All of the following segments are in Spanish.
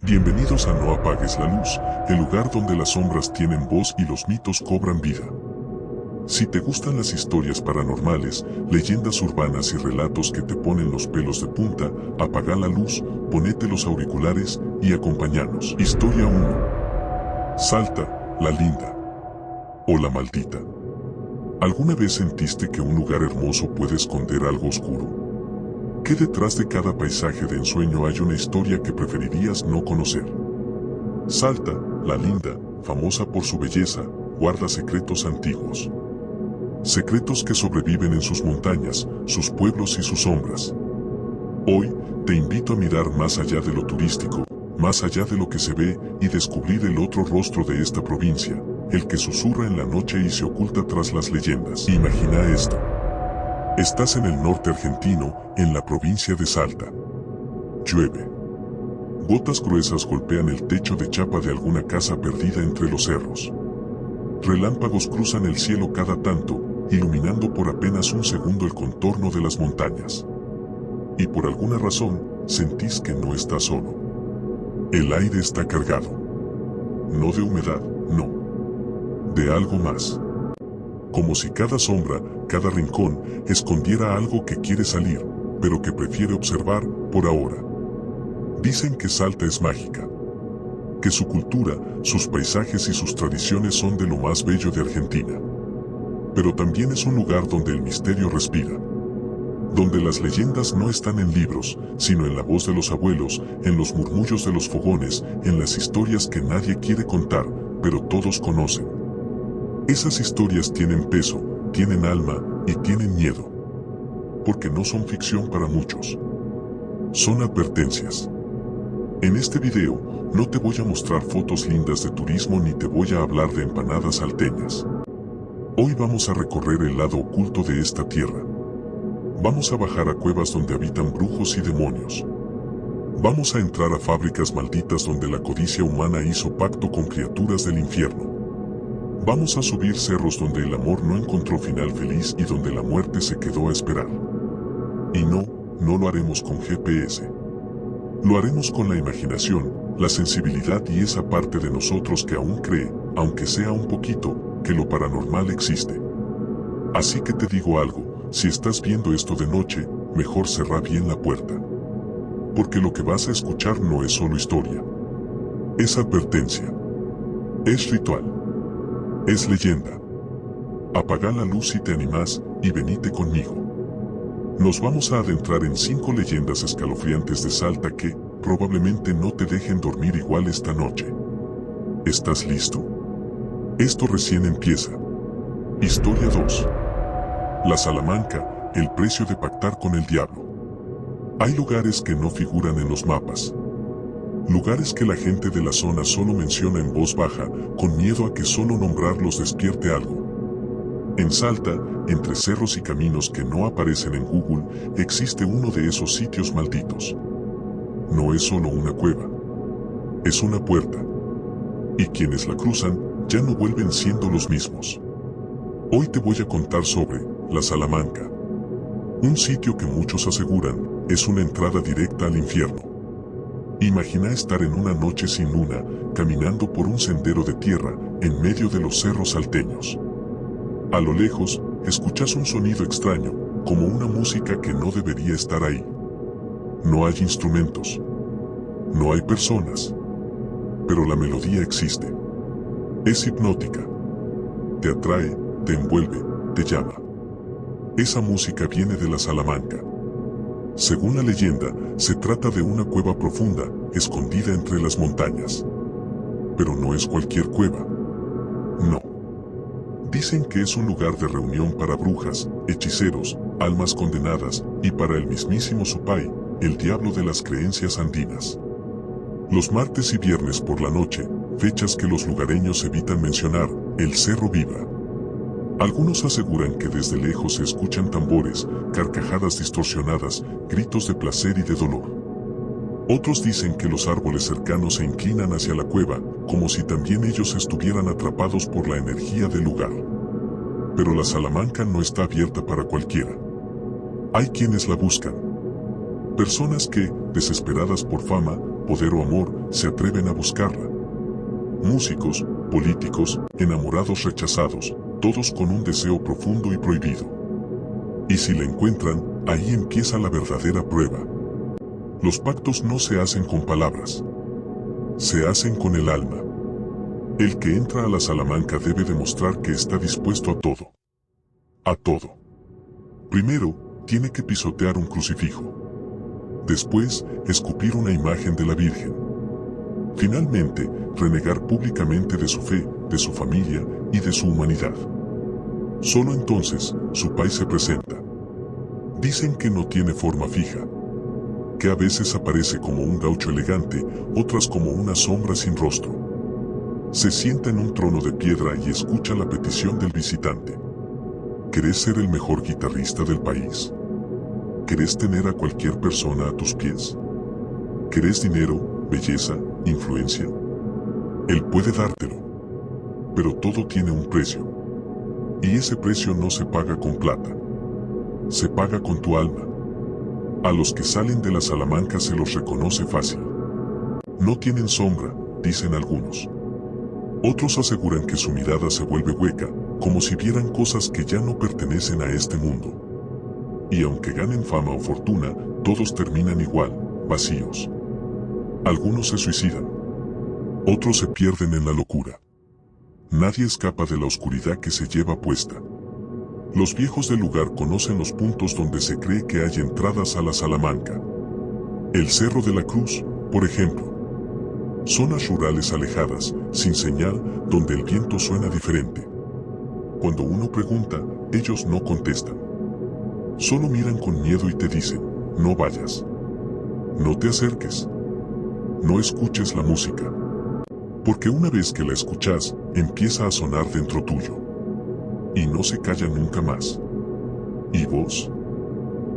Bienvenidos a No apagues la luz, el lugar donde las sombras tienen voz y los mitos cobran vida. Si te gustan las historias paranormales, leyendas urbanas y relatos que te ponen los pelos de punta, apaga la luz, ponete los auriculares y acompáñanos. Historia 1. Salta, la linda. O la maldita. ¿Alguna vez sentiste que un lugar hermoso puede esconder algo oscuro? Que detrás de cada paisaje de ensueño hay una historia que preferirías no conocer. Salta, la linda, famosa por su belleza, guarda secretos antiguos. Secretos que sobreviven en sus montañas, sus pueblos y sus sombras. Hoy, te invito a mirar más allá de lo turístico, más allá de lo que se ve y descubrir el otro rostro de esta provincia, el que susurra en la noche y se oculta tras las leyendas. Imagina esto. Estás en el norte argentino, en la provincia de Salta. Llueve. Gotas gruesas golpean el techo de chapa de alguna casa perdida entre los cerros. Relámpagos cruzan el cielo cada tanto, iluminando por apenas un segundo el contorno de las montañas. Y por alguna razón, sentís que no estás solo. El aire está cargado. No de humedad, no. De algo más. Como si cada sombra, cada rincón, escondiera algo que quiere salir, pero que prefiere observar por ahora. Dicen que Salta es mágica. Que su cultura, sus paisajes y sus tradiciones son de lo más bello de Argentina. Pero también es un lugar donde el misterio respira. Donde las leyendas no están en libros, sino en la voz de los abuelos, en los murmullos de los fogones, en las historias que nadie quiere contar, pero todos conocen. Esas historias tienen peso, tienen alma y tienen miedo. Porque no son ficción para muchos. Son advertencias. En este video, no te voy a mostrar fotos lindas de turismo ni te voy a hablar de empanadas salteñas. Hoy vamos a recorrer el lado oculto de esta tierra. Vamos a bajar a cuevas donde habitan brujos y demonios. Vamos a entrar a fábricas malditas donde la codicia humana hizo pacto con criaturas del infierno. Vamos a subir cerros donde el amor no encontró final feliz y donde la muerte se quedó a esperar. Y no lo haremos con GPS. Lo haremos con la imaginación, la sensibilidad y esa parte de nosotros que aún cree, aunque sea un poquito, que lo paranormal existe. Así que te digo algo, si estás viendo esto de noche, mejor cerrá bien la puerta. Porque lo que vas a escuchar no es solo historia. Es advertencia. Es ritual. Es leyenda. Apaga la luz si te animás y venite conmigo. Nos vamos a adentrar en 5 leyendas escalofriantes de Salta que probablemente no te dejen dormir igual esta noche. ¿Estás listo? Esto recién empieza. Historia 2. La Salamanca, el precio de pactar con el diablo. Hay lugares que no figuran en los mapas. Lugares que la gente de la zona solo menciona en voz baja, con miedo a que solo nombrarlos despierte algo. En Salta, entre cerros y caminos que no aparecen en Google, existe uno de esos sitios malditos. No es solo una cueva. Es una puerta. Y quienes la cruzan, ya no vuelven siendo los mismos. Hoy te voy a contar sobre la Salamanca. Un sitio que muchos aseguran, es una entrada directa al infierno. Imagina estar en una noche sin luna, caminando por un sendero de tierra, en medio de los cerros salteños. A lo lejos, escuchas un sonido extraño, como una música que no debería estar ahí. No hay instrumentos. No hay personas. Pero la melodía existe. Es hipnótica. Te atrae, te envuelve, te llama. Esa música viene de la Salamanca. Según la leyenda, se trata de una cueva profunda, escondida entre las montañas. Pero no es cualquier cueva. No. Dicen que es un lugar de reunión para brujas, hechiceros, almas condenadas, y para el mismísimo Supay, el diablo de las creencias andinas. Los martes y viernes por la noche, fechas que los lugareños evitan mencionar, el cerro vibra. Algunos aseguran que desde lejos se escuchan tambores, carcajadas distorsionadas, gritos de placer y de dolor. Otros dicen que los árboles cercanos se inclinan hacia la cueva, como si también ellos estuvieran atrapados por la energía del lugar. Pero la Salamanca no está abierta para cualquiera. Hay quienes la buscan. Personas que, desesperadas por fama, poder o amor se atreven a buscarla. Músicos, políticos, enamorados rechazados, todos con un deseo profundo y prohibido. Y si la encuentran, ahí empieza la verdadera prueba. Los pactos no se hacen con palabras. Se hacen con el alma. El que entra a la Salamanca debe demostrar que está dispuesto a todo. A todo. Primero, tiene que pisotear un crucifijo. Después, escupir una imagen de la Virgen. Finalmente, renegar públicamente de su fe, de su familia y de su humanidad. Solo entonces, su país se presenta. Dicen que no tiene forma fija, que a veces aparece como un gaucho elegante, otras como una sombra sin rostro. Se sienta en un trono de piedra y escucha la petición del visitante. ¿Querés ser el mejor guitarrista del país? ¿Querés tener a cualquier persona a tus pies? ¿Querés dinero, belleza, influencia? Él puede dártelo. Pero todo tiene un precio. Y ese precio no se paga con plata. Se paga con tu alma. A los que salen de la Salamanca se los reconoce fácil. No tienen sombra, dicen algunos. Otros aseguran que su mirada se vuelve hueca, como si vieran cosas que ya no pertenecen a este mundo. Y aunque ganen fama o fortuna, todos terminan igual, vacíos. Algunos se suicidan. Otros se pierden en la locura. Nadie escapa de la oscuridad que se lleva puesta. Los viejos del lugar conocen los puntos donde se cree que hay entradas a la Salamanca. El Cerro de la Cruz, por ejemplo. Zonas rurales alejadas, sin señal, donde el viento suena diferente. Cuando uno pregunta, ellos no contestan. Solo miran con miedo y te dicen, no vayas. No te acerques. No escuches la música. Porque una vez que la escuchas, empieza a sonar dentro tuyo. Y no se calla nunca más. ¿Y vos?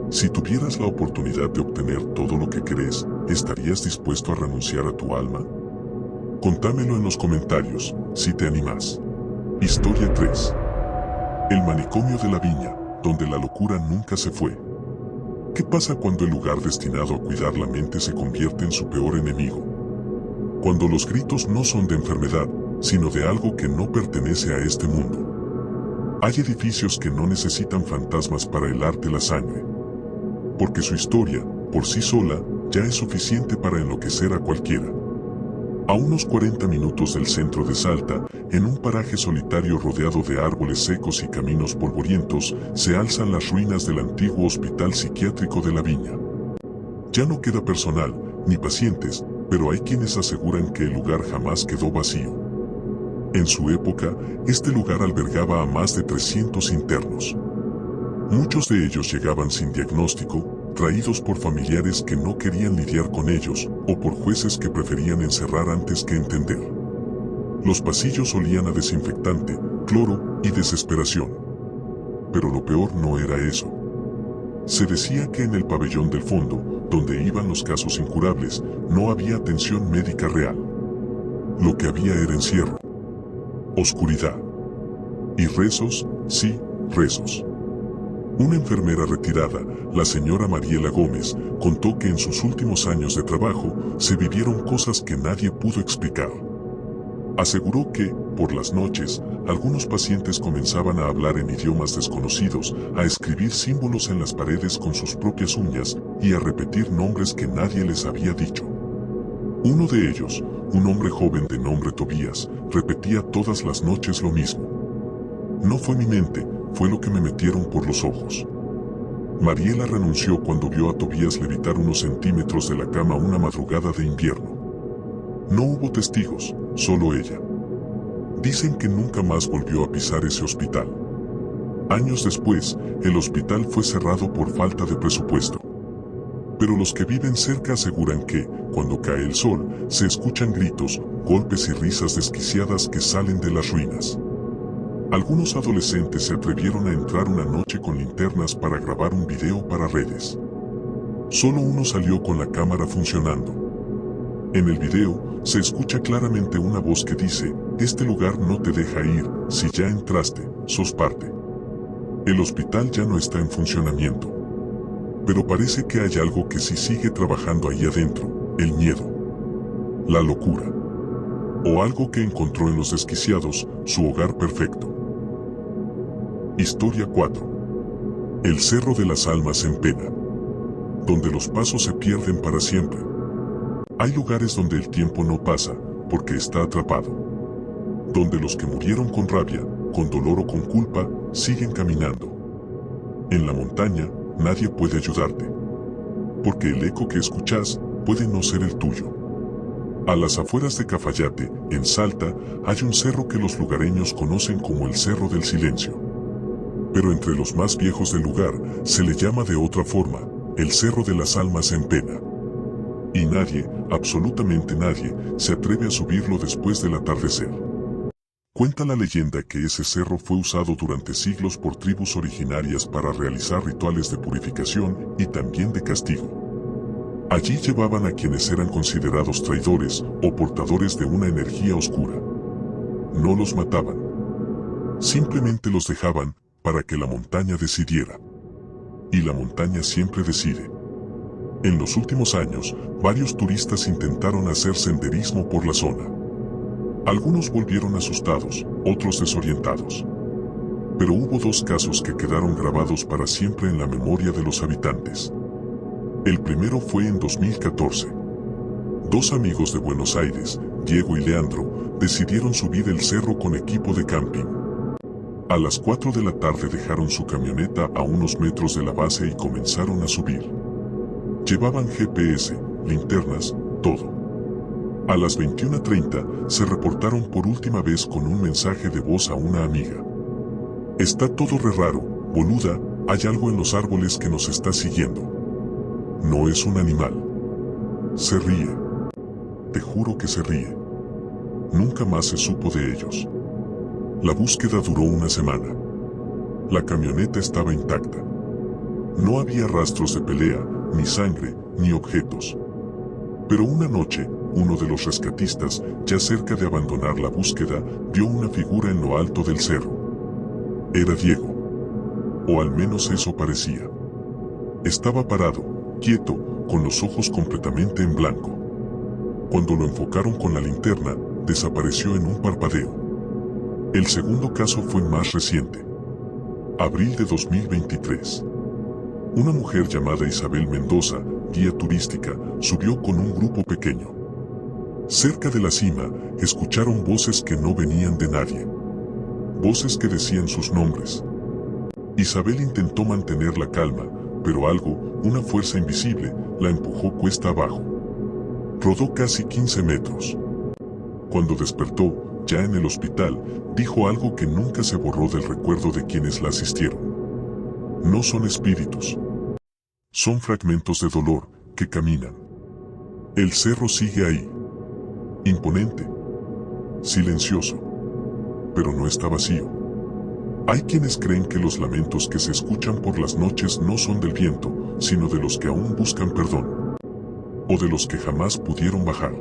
Si tuvieras la oportunidad de obtener todo lo que querés, ¿estarías dispuesto a renunciar a tu alma? Contámelo en los comentarios, si te animás. Historia 3. El manicomio de la viña, donde la locura nunca se fue. ¿Qué pasa cuando el lugar destinado a cuidar la mente se convierte en su peor enemigo? Cuando los gritos no son de enfermedad, sino de algo que no pertenece a este mundo. Hay edificios que no necesitan fantasmas para helarte la sangre. Porque su historia, por sí sola, ya es suficiente para enloquecer a cualquiera. A unos 40 minutos del centro de Salta, en un paraje solitario rodeado de árboles secos y caminos polvorientos, se alzan las ruinas del antiguo hospital psiquiátrico de la Viña. Ya no queda personal, ni pacientes, pero hay quienes aseguran que el lugar jamás quedó vacío. En su época, este lugar albergaba a más de 300 internos. Muchos de ellos llegaban sin diagnóstico, traídos por familiares que no querían lidiar con ellos, o por jueces que preferían encerrar antes que entender. Los pasillos olían a desinfectante, cloro y desesperación. Pero lo peor no era eso. Se decía que en el pabellón del fondo, donde iban los casos incurables, no había atención médica real. Lo que había era encierro, oscuridad y rezos, sí, rezos. Una enfermera retirada, la señora Mariela Gómez, contó que en sus últimos años de trabajo se vivieron cosas que nadie pudo explicar. Aseguró que, por las noches, algunos pacientes comenzaban a hablar en idiomas desconocidos, a escribir símbolos en las paredes con sus propias uñas y a repetir nombres que nadie les había dicho. Uno de ellos, un hombre joven de nombre Tobías, repetía todas las noches lo mismo. No fue mi mente, fue lo que me metieron por los ojos. Mariela renunció cuando vio a Tobías levitar unos centímetros de la cama una madrugada de invierno. No hubo testigos, solo ella. Dicen que nunca más volvió a pisar ese hospital. Años después, el hospital fue cerrado por falta de presupuesto. Pero los que viven cerca aseguran que, cuando cae el sol, se escuchan gritos, golpes y risas desquiciadas que salen de las ruinas. Algunos adolescentes se atrevieron a entrar una noche con linternas para grabar un video para redes. Solo uno salió con la cámara funcionando. En el video, se escucha claramente una voz que dice, este lugar no te deja ir, si ya entraste, sos parte. El hospital ya no está en funcionamiento. Pero parece que hay algo que sí sigue trabajando ahí adentro, el miedo. la locura, o algo que encontró en los desquiciados, su hogar perfecto. Historia 4. El Cerro de las Almas en Pena, donde los pasos se pierden para siempre. Hay lugares donde el tiempo no pasa, porque está atrapado. Donde los que murieron con rabia, con dolor o con culpa, siguen caminando. En la montaña, nadie puede ayudarte. Porque el eco que escuchas puede no ser el tuyo. A las afueras de Cafayate, en Salta, hay un cerro que los lugareños conocen como el Cerro del Silencio. Pero entre los más viejos del lugar, se le llama de otra forma, el Cerro de las Almas en Pena. Y nadie, absolutamente nadie, se atreve a subirlo después del atardecer. Cuenta la leyenda que ese cerro fue usado durante siglos por tribus originarias para realizar rituales de purificación y también de castigo. Allí llevaban a quienes eran considerados traidores o portadores de una energía oscura. No los mataban. Simplemente los dejaban para que la montaña decidiera. Y la montaña siempre decide. En los últimos años, varios turistas intentaron hacer senderismo por la zona. Algunos volvieron asustados, otros desorientados. Pero hubo dos casos que quedaron grabados para siempre en la memoria de los habitantes. El primero fue en 2014. Dos amigos de Buenos Aires, Diego y Leandro, decidieron subir el cerro con equipo de camping. A las 4 de la tarde dejaron su camioneta a unos metros de la base y comenzaron a subir. Llevaban GPS, linternas, todo. A las 21:30 se reportaron por última vez con un mensaje de voz a una amiga. Está todo re raro, boluda, hay algo en los árboles que nos está siguiendo. No es un animal. Se ríe. Te juro que se ríe. Nunca más se supo de ellos. La búsqueda duró una semana. La camioneta estaba intacta. No había rastros de pelea, ni sangre, ni objetos. Pero una noche, uno de los rescatistas, ya cerca de abandonar la búsqueda, vio una figura en lo alto del cerro. Era Diego. O al menos eso parecía. Estaba parado, quieto, con los ojos completamente en blanco. Cuando lo enfocaron con la linterna, desapareció en un parpadeo. El segundo caso fue más reciente. Abril de 2023. Una mujer llamada Isabel Mendoza, guía turística, subió con un grupo pequeño. Cerca de la cima, escucharon voces que no venían de nadie. Voces que decían sus nombres. Isabel intentó mantener la calma, pero algo, una fuerza invisible, la empujó cuesta abajo. Rodó casi 15 metros. Cuando despertó, ya en el hospital, dijo algo que nunca se borró del recuerdo de quienes la asistieron. No son espíritus. Son fragmentos de dolor, que caminan. El cerro sigue ahí. Imponente. Silencioso. Pero no está vacío. Hay quienes creen que los lamentos que se escuchan por las noches no son del viento, sino de los que aún buscan perdón. O de los que jamás pudieron bajar.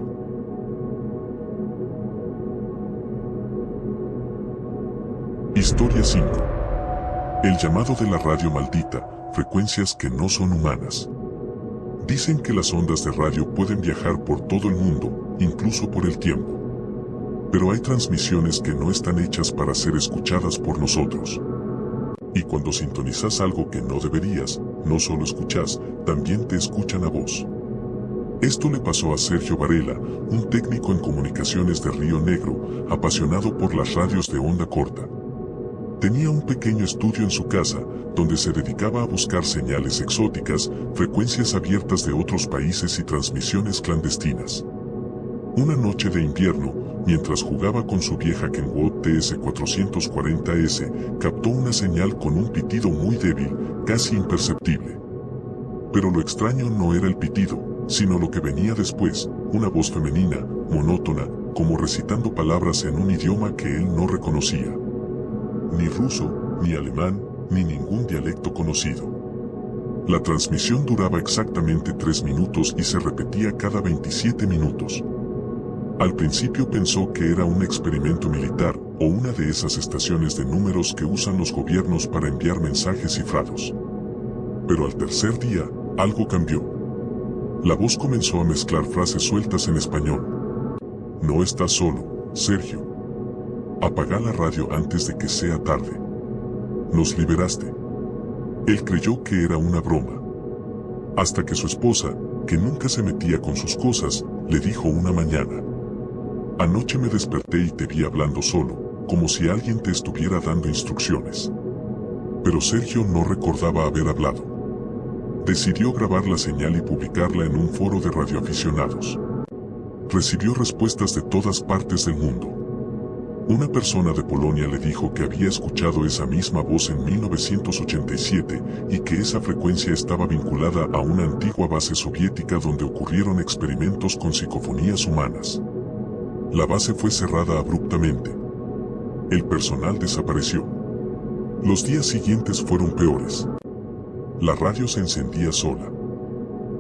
Historia 5. El llamado de la radio maldita, frecuencias que no son humanas. Dicen que las ondas de radio pueden viajar por todo el mundo, incluso por el tiempo. Pero hay transmisiones que no están hechas para ser escuchadas por nosotros. Y cuando sintonizas algo que no deberías, no solo escuchas, también te escuchan a vos. Esto le pasó a Sergio Varela, un técnico en comunicaciones de Río Negro, apasionado por las radios de onda corta. Tenía un pequeño estudio en su casa, donde se dedicaba a buscar señales exóticas, frecuencias abiertas de otros países y transmisiones clandestinas. Una noche de invierno, mientras jugaba con su vieja Kenwood TS440S, captó una señal con un pitido muy débil, casi imperceptible. Pero lo extraño no era el pitido, sino lo que venía después, una voz femenina, monótona, como recitando palabras en un idioma que él no reconocía. Ni ruso, ni alemán, ni ningún dialecto conocido. La transmisión duraba exactamente 3 minutos y se repetía cada 27 minutos. Al principio pensó que era un experimento militar o una de esas estaciones de números que usan los gobiernos para enviar mensajes cifrados. Pero al tercer día, algo cambió. La voz comenzó a mezclar frases sueltas en español. No estás solo, Sergio. Apaga la radio antes de que sea tarde. Nos liberaste. Él creyó que era una broma. Hasta que su esposa, que nunca se metía con sus cosas, le dijo una mañana: anoche me desperté y te vi hablando solo, como si alguien te estuviera dando instrucciones. Pero Sergio no recordaba haber hablado. Decidió grabar la señal y publicarla en un foro de radioaficionados. Recibió respuestas de todas partes del mundo. Una persona de Polonia le dijo que había escuchado esa misma voz en 1987 y que esa frecuencia estaba vinculada a una antigua base soviética donde ocurrieron experimentos con psicofonías humanas. La base fue cerrada abruptamente. El personal desapareció. Los días siguientes fueron peores. La radio se encendía sola.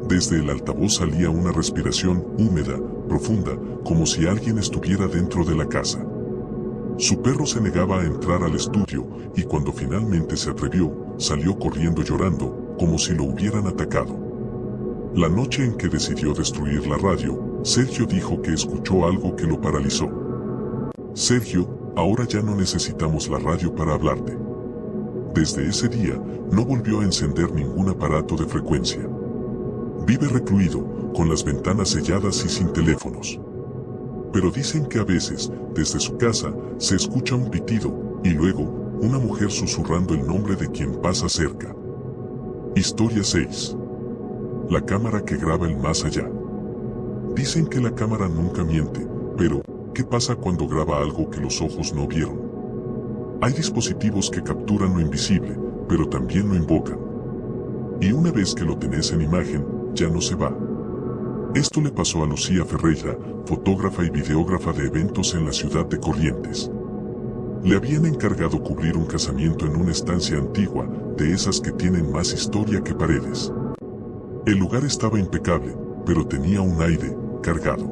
Desde el altavoz salía una respiración húmeda, profunda, como si alguien estuviera dentro de la casa. Su perro se negaba a entrar al estudio y cuando finalmente se atrevió, salió corriendo llorando, como si lo hubieran atacado. La noche en que decidió destruir la radio, Sergio dijo que escuchó algo que lo paralizó. Sergio, ahora ya no necesitamos la radio para hablarte. Desde ese día, no volvió a encender ningún aparato de frecuencia. Vive recluido, con las ventanas selladas y sin teléfonos. Pero dicen que a veces, desde su casa, se escucha un pitido, y luego, una mujer susurrando el nombre de quien pasa cerca. Historia 6. La cámara que graba el más allá. Dicen que la cámara nunca miente, pero, ¿qué pasa cuando graba algo que los ojos no vieron? Hay dispositivos que capturan lo invisible, pero también lo invocan. Y una vez que lo tenés en imagen, ya no se va. Esto le pasó a Lucía Ferreira, fotógrafa y videógrafa de eventos en la ciudad de Corrientes. Le habían encargado cubrir un casamiento en una estancia antigua, de esas que tienen más historia que paredes. El lugar estaba impecable, pero tenía un aire cargado.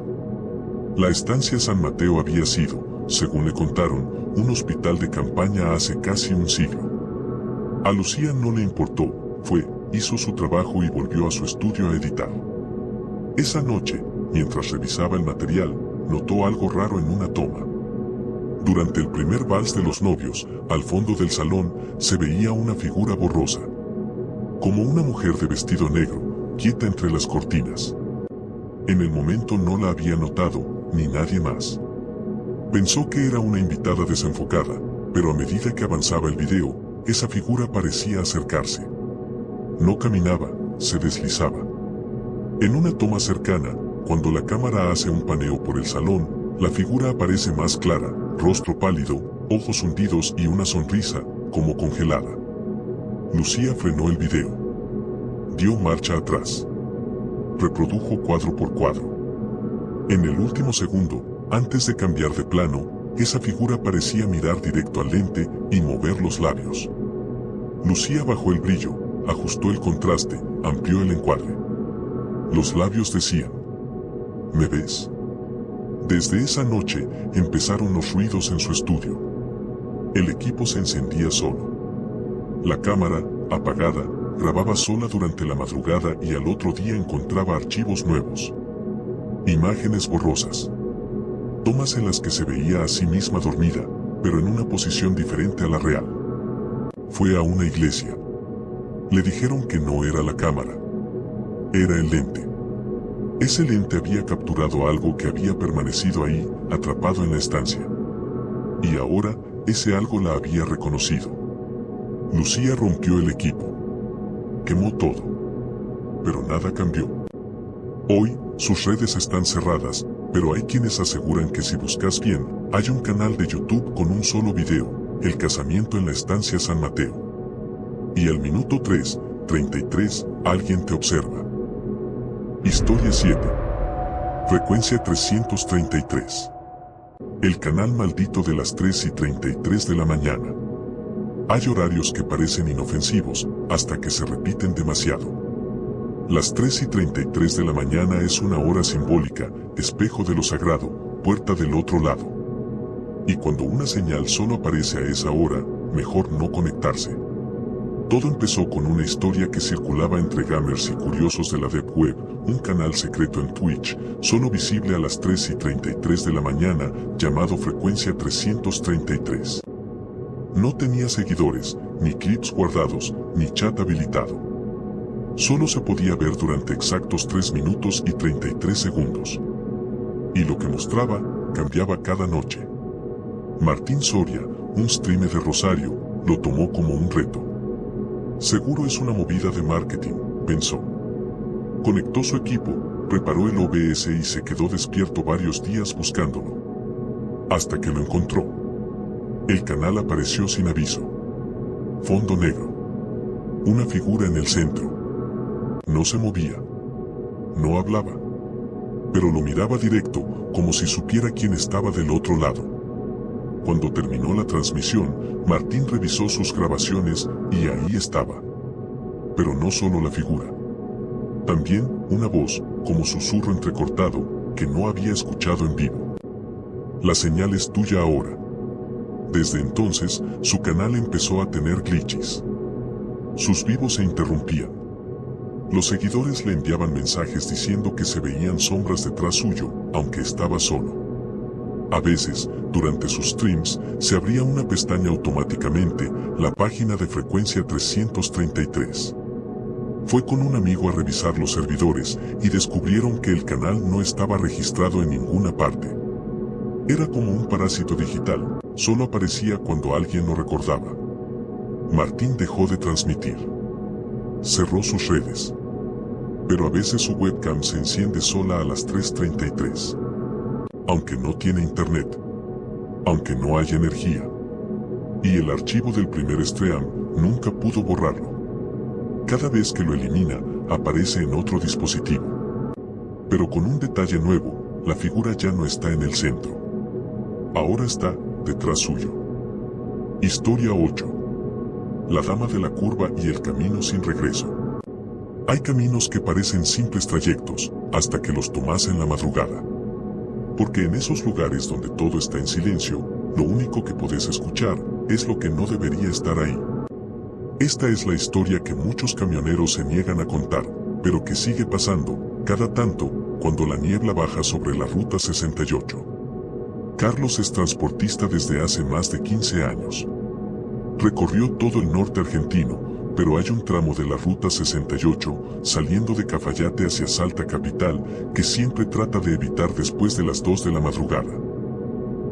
La estancia San Mateo había sido, según le contaron, un hospital de campaña hace casi un siglo. A Lucía no le importó, hizo su trabajo y volvió a su estudio a editar. Esa noche, mientras revisaba el material, notó algo raro en una toma. Durante el primer vals de los novios, al fondo del salón, se veía una figura borrosa. Como una mujer de vestido negro, quieta entre las cortinas. En el momento no la había notado, ni nadie más. Pensó que era una invitada desenfocada, pero a medida que avanzaba el video, esa figura parecía acercarse. No caminaba, se deslizaba. En una toma cercana, cuando la cámara hace un paneo por el salón, la figura aparece más clara, rostro pálido, ojos hundidos y una sonrisa, como congelada. Lucía frenó el video. Dio marcha atrás. Reprodujo cuadro por cuadro. En el último segundo, antes de cambiar de plano, esa figura parecía mirar directo al lente y mover los labios. Lucía bajó el brillo, ajustó el contraste, amplió el encuadre. Los labios decían: ¿me ves? Desde esa noche, empezaron los ruidos en su estudio. El equipo se encendía solo. La cámara, apagada, grababa sola durante la madrugada y al otro día encontraba archivos nuevos. Imágenes borrosas. Tomas en las que se veía a sí misma dormida, pero en una posición diferente a la real. Fue a una iglesia. Le dijeron que no era la cámara. Era el lente. Ese lente había capturado algo que había permanecido ahí, atrapado en la estancia. Y ahora, ese algo la había reconocido. Lucía rompió el equipo. Quemó todo. Pero nada cambió. Hoy, sus redes están cerradas, pero hay quienes aseguran que si buscas bien, hay un canal de YouTube con un solo video, el casamiento en la estancia San Mateo. Y al minuto 3:33, alguien te observa. Historia 7. Frecuencia 333. El canal maldito de las 3:33 de la mañana. Hay horarios que parecen inofensivos, hasta que se repiten demasiado. Las 3:33 de la mañana es una hora simbólica, espejo de lo sagrado, puerta del otro lado. Y cuando una señal solo aparece a esa hora, mejor no conectarse. Todo empezó con una historia que circulaba entre gamers y curiosos de la Deep Web, un canal secreto en Twitch, solo visible a las 3:33 de la mañana, llamado Frecuencia 333. No tenía seguidores, ni clips guardados, ni chat habilitado. Solo se podía ver durante exactos 3 minutos y 33 segundos. Y lo que mostraba, cambiaba cada noche. Martín Soria, un streamer de Rosario, lo tomó como un reto. Seguro es una movida de marketing, pensó. Conectó su equipo, preparó el OBS y se quedó despierto varios días buscándolo. Hasta que lo encontró. El canal apareció sin aviso. Fondo negro. Una figura en el centro. No se movía. No hablaba. Pero lo miraba directo, como si supiera quién estaba del otro lado. Cuando terminó la transmisión, Martín revisó sus grabaciones y ahí estaba. Pero no solo la figura. También una voz, como susurro entrecortado, que no había escuchado en vivo. La señal es tuya ahora. Desde entonces, su canal empezó a tener glitches. Sus vivos se interrumpían. Los seguidores le enviaban mensajes diciendo que se veían sombras detrás suyo, aunque estaba solo. A veces, durante sus streams, se abría una pestaña automáticamente, la página de Frecuencia 333. Fue con un amigo a revisar los servidores y descubrieron que el canal no estaba registrado en ninguna parte. Era como un parásito digital, solo aparecía cuando alguien lo recordaba. Martín dejó de transmitir. Cerró sus redes. Pero a veces su webcam se enciende sola a las 3:33. Aunque no tiene internet. Aunque no haya energía. Y el archivo del primer stream nunca pudo borrarlo. Cada vez que lo elimina, aparece en otro dispositivo. Pero con un detalle nuevo, la figura ya no está en el centro. Ahora está detrás suyo. Historia 8. La dama de la curva y el camino sin regreso. Hay caminos que parecen simples trayectos, hasta que los tomas en la madrugada. Porque en esos lugares donde todo está en silencio, lo único que podés escuchar es lo que no debería estar ahí. Esta es la historia que muchos camioneros se niegan a contar, pero que sigue pasando, cada tanto, cuando la niebla baja sobre la Ruta 68. Carlos es transportista desde hace más de 15 años. Recorrió todo el norte argentino, pero hay un tramo de la Ruta 68, saliendo de Cafayate hacia Salta capital, que siempre trata de evitar después de las 2 de la madrugada.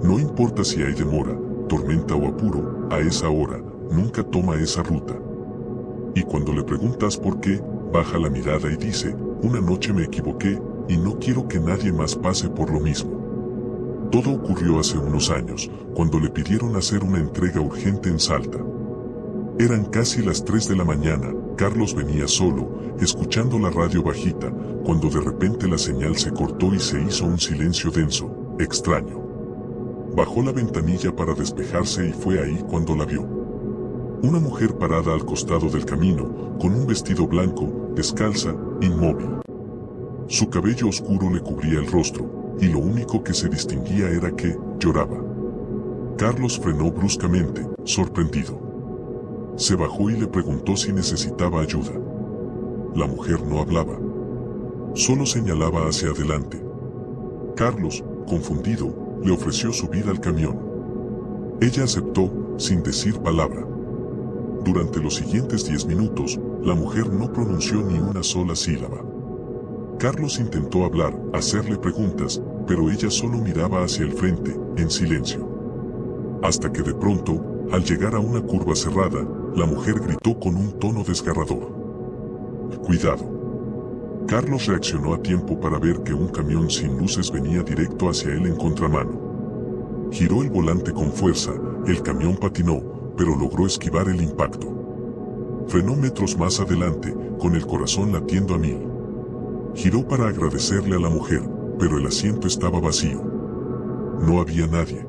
No importa si hay demora, tormenta o apuro, a esa hora, nunca toma esa ruta. Y cuando le preguntas por qué, baja la mirada y dice, una noche me equivoqué, y no quiero que nadie más pase por lo mismo. Todo ocurrió hace unos años, cuando le pidieron hacer una entrega urgente en Salta. Eran casi las 3 de la mañana, Carlos venía solo, escuchando la radio bajita, cuando de repente la señal se cortó y se hizo un silencio denso, extraño. Bajó la ventanilla para despejarse y fue ahí cuando la vio. Una mujer parada al costado del camino, con un vestido blanco, descalza, inmóvil. Su cabello oscuro le cubría el rostro, y lo único que se distinguía era que lloraba. Carlos frenó bruscamente, sorprendido. Se bajó y le preguntó si necesitaba ayuda. La mujer no hablaba. Solo señalaba hacia adelante. Carlos, confundido, le ofreció subir al camión. Ella aceptó, sin decir palabra. Durante los siguientes 10 minutos, la mujer no pronunció ni una sola sílaba. Carlos intentó hablar, hacerle preguntas, pero ella solo miraba hacia el frente, en silencio. Hasta que de pronto, al llegar a una curva cerrada, la mujer gritó con un tono desgarrador. ¡Cuidado! Carlos reaccionó a tiempo para ver que un camión sin luces venía directo hacia él en contramano. Giró el volante con fuerza, el camión patinó, pero logró esquivar el impacto. Frenó metros más adelante, con el corazón latiendo a 1000. Giró para agradecerle a la mujer, pero el asiento estaba vacío. No había nadie.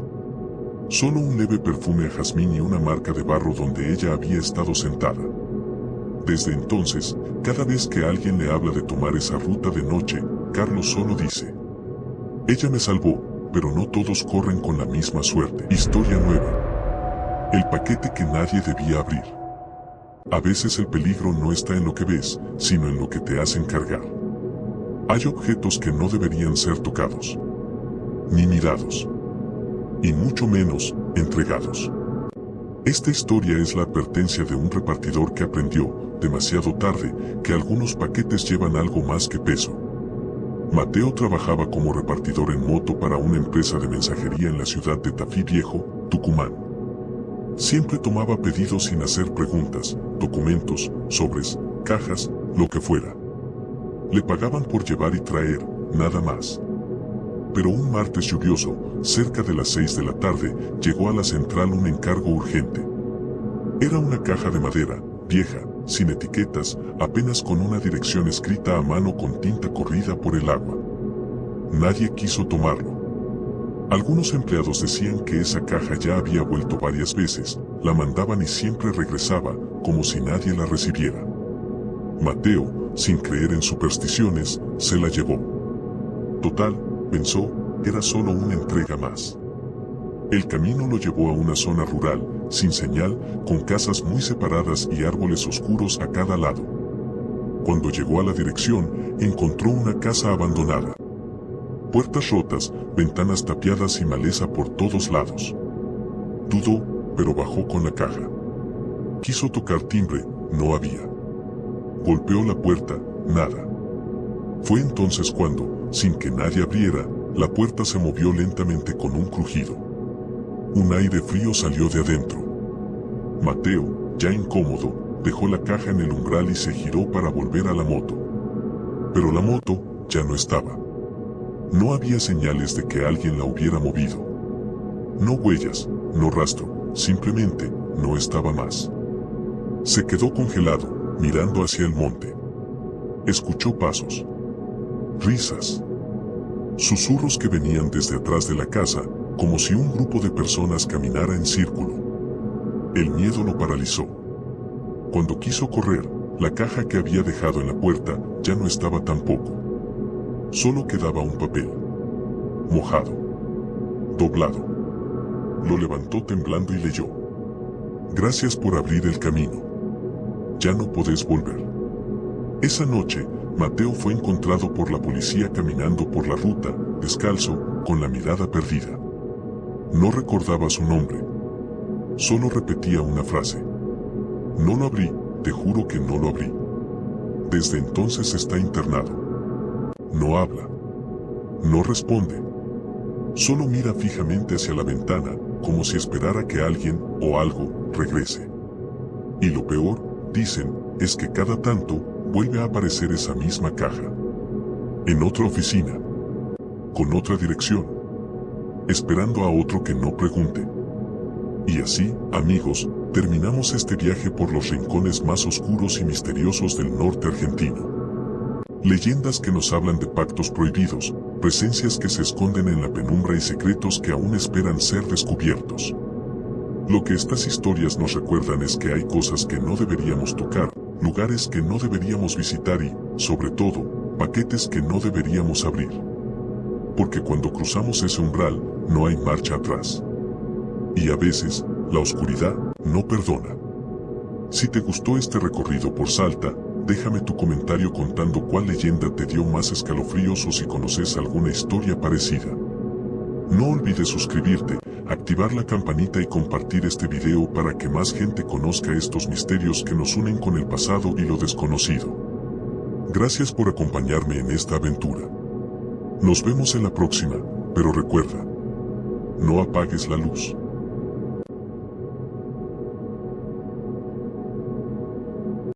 Solo un leve perfume a jazmín y una marca de barro donde ella había estado sentada. Desde entonces, cada vez que alguien le habla de tomar esa ruta de noche, Carlos solo dice: ella me salvó, pero no todos corren con la misma suerte. Historia 9. El paquete que nadie debía abrir. A veces el peligro no está en lo que ves, sino en lo que te hacen cargar. Hay objetos que no deberían ser tocados, ni mirados, y mucho menos entregados. Esta historia es la advertencia de un repartidor que aprendió, demasiado tarde, que algunos paquetes llevan algo más que peso. Mateo trabajaba como repartidor en moto para una empresa de mensajería en la ciudad de Tafí Viejo, Tucumán. Siempre tomaba pedidos sin hacer preguntas, documentos, sobres, cajas, lo que fuera. Le pagaban por llevar y traer, nada más. Pero un martes lluvioso, cerca de las 6 de la tarde, llegó a la central un encargo urgente. Era una caja de madera, vieja, sin etiquetas, apenas con una dirección escrita a mano con tinta corrida por el agua. Nadie quiso tomarlo. Algunos empleados decían que esa caja ya había vuelto varias veces, la mandaban y siempre regresaba, como si nadie la recibiera. Mateo, sin creer en supersticiones, se la llevó. Total, pensó, era solo una entrega más. El camino lo llevó a una zona rural, sin señal, con casas muy separadas y árboles oscuros a cada lado. Cuando llegó a la dirección, encontró una casa abandonada. Puertas rotas, ventanas tapiadas y maleza por todos lados. Dudó, pero bajó con la caja. Quiso tocar timbre, no había. Golpeó la puerta, nada. Fue entonces cuando, sin que nadie abriera, la puerta se movió lentamente con un crujido. Un aire frío salió de adentro. Mateo, ya incómodo, dejó la caja en el umbral y se giró para volver a la moto. Pero la moto ya no estaba. No había señales de que alguien la hubiera movido. No huellas, no rastro, simplemente no estaba más. Se quedó congelado, mirando hacia el monte. Escuchó pasos, risas, susurros que venían desde atrás de la casa, como si un grupo de personas caminara en círculo. El miedo lo paralizó. Cuando quiso correr, la caja que había dejado en la puerta ya no estaba tampoco. Solo quedaba un papel, mojado, doblado. Lo levantó temblando y leyó: "Gracias por abrir el camino. Ya no podés volver". Esa noche, Mateo fue encontrado por la policía caminando por la ruta, descalzo, con la mirada perdida. No recordaba su nombre. Solo repetía una frase: "No lo abrí, te juro que no lo abrí". Desde entonces está internado. No habla. No responde. Solo mira fijamente hacia la ventana, como si esperara que alguien, o algo, regrese. Y lo peor, dicen, es que cada tanto, vuelve a aparecer esa misma caja. En otra oficina. Con otra dirección. Esperando a otro que no pregunte. Y así, amigos, terminamos este viaje por los rincones más oscuros y misteriosos del norte argentino. Leyendas que nos hablan de pactos prohibidos, presencias que se esconden en la penumbra y secretos que aún esperan ser descubiertos. Lo que estas historias nos recuerdan es que hay cosas que no deberíamos tocar, lugares que no deberíamos visitar y, sobre todo, paquetes que no deberíamos abrir. Porque cuando cruzamos ese umbral, no hay marcha atrás. Y a veces, la oscuridad no perdona. Si te gustó este recorrido por Salta, déjame tu comentario contando cuál leyenda te dio más escalofríos o si conoces alguna historia parecida. No olvides suscribirte, activar la campanita y compartir este video para que más gente conozca estos misterios que nos unen con el pasado y lo desconocido. Gracias por acompañarme en esta aventura. Nos vemos en la próxima, pero recuerda, no apagues la luz.